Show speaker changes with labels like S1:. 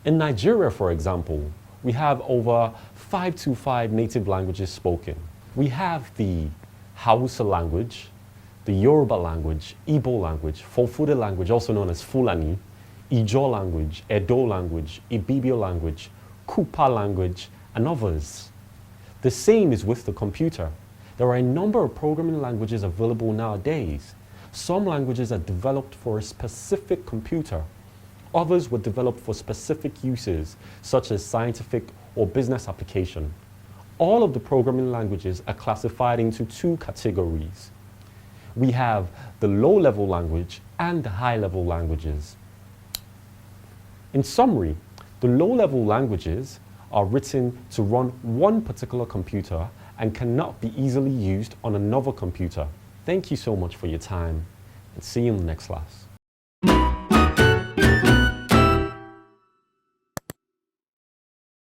S1: In Nigeria, for example, we have over 525 native languages spoken. We have the Hausa language, the Yoruba language, Igbo language, Fulfulde language, also known as Fulani, Ijaw language, Edo language, Ibibio language, Kupa language, and others. The same is with the computer. There are a number of programming languages available nowadays. Some languages are developed for a specific computer. Others were developed for specific uses, such as scientific or business application. All of the programming languages are classified into two categories. We have the low-level language and the high-level languages. In summary, the low-level languages are written to run one particular computer and cannot be easily used on another computer. Thank you so much for your time, and see you in the next class.